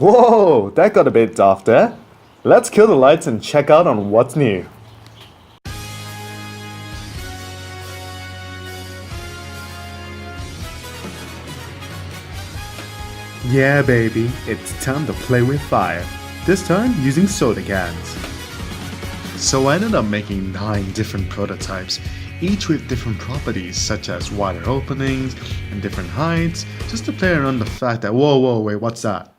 Whoa, that got a bit daft there. Let's kill the lights and check out on what's new. Yeah baby, it's time to play with fire. This time using soda cans. So I ended up making 9 different prototypes, each with different properties such as wider openings and different heights, just to play around the fact that whoa, wait, what's that?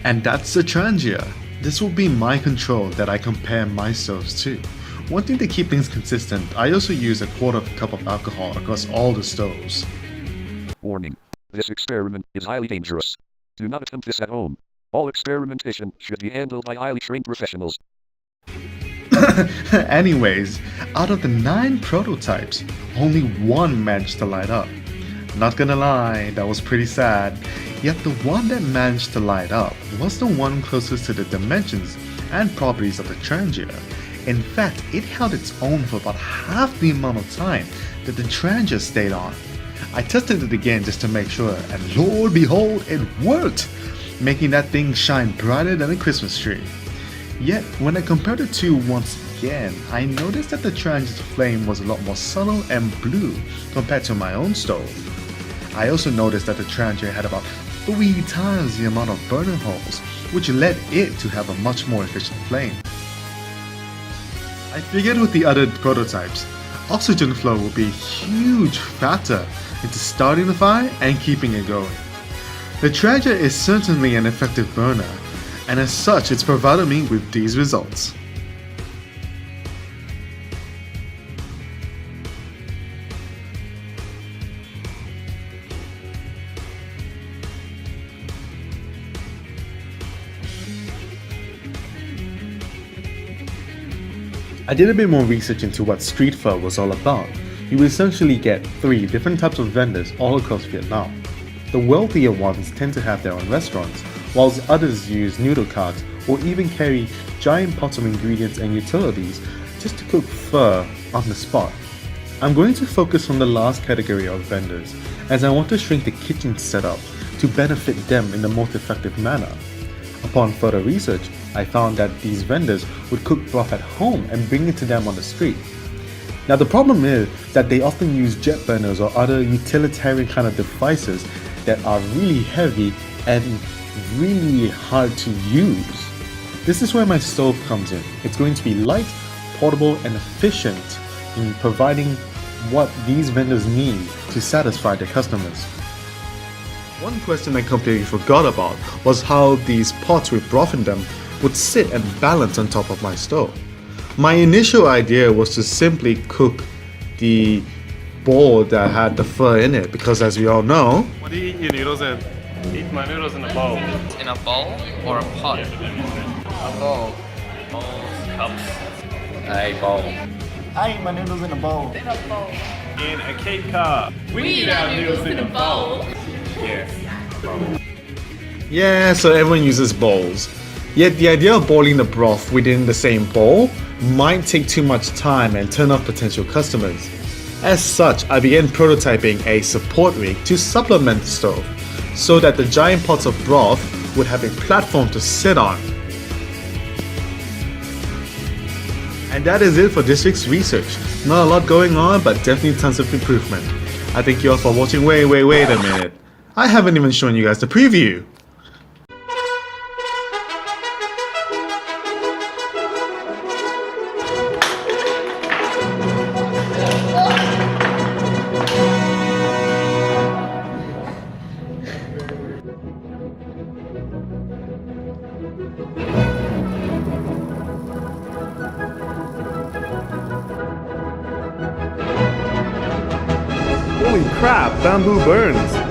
And that's the Trangia. This will be my control that I compare my stoves to. Wanting to keep things consistent, I also use a quarter of a cup of alcohol across all the stoves. Warning. This experiment is highly dangerous. Do not attempt this at home. All experimentation should be handled by highly trained professionals. Anyways, out of the 9 prototypes, only 1 managed to light up. Not gonna lie, that was pretty sad. Yet the one that managed to light up was the one closest to the dimensions and properties of the Trangia. In fact, it held its own for about half the amount of time that the Trangia stayed on. I tested it again just to make sure, and Lord behold, it worked! Making that thing shine brighter than a Christmas tree. Yet, when I compared the two once again, I noticed that the Trangia's flame was a lot more subtle and blue compared to my own stove. I also noticed that the Trangia had about 3 times the amount of burner holes, which led it to have a much more efficient flame. I figured with the other prototypes, oxygen flow will be a huge factor into starting the fire and keeping it going. The Trangia is certainly an effective burner, and as such it's provided me with these results. I did a bit more research into what street pho was all about. You will essentially get 3 different types of vendors all across Vietnam. The wealthier ones tend to have their own restaurants, whilst others use noodle carts or even carry giant pots of ingredients and utilities just to cook pho on the spot. I'm going to focus on the last category of vendors, as I want to shrink the kitchen setup to benefit them in the most effective manner. Upon further research, I found that these vendors would cook broth at home and bring it to them on the street. Now the problem is that they often use jet burners or other utilitarian kind of devices that are really heavy and really hard to use. This is where my stove comes in. It's going to be light, portable and efficient in providing what these vendors need to satisfy their customers. One question I completely forgot about was how these pots with broth in them would sit and balance on top of my stove. My initial idea was to simply cook the bowl that had the pho in it, because as we all know, What do you eat your noodles in? Eat my noodles in a bowl. In a bowl or a pot? A bowl. Bowls, cups. A bowl. I eat my noodles in a bowl. In a bowl. In a cake car. We eat our noodles in a bowl. Yes. yeah, so everyone uses bowls. Yet the idea of boiling the broth within the same bowl might take too much time and turn off potential customers. As such, I began prototyping a support rig to supplement the stove, so that the giant pots of broth would have a platform to sit on. And that is it for this week's research. Not a lot going on, but definitely tons of improvement. I thank you all for watching. Wait a minute. I haven't even shown you guys the preview. Holy crap, bamboo burns!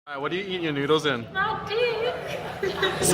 Alright, what do you eat your noodles in? Not deep. Sarah!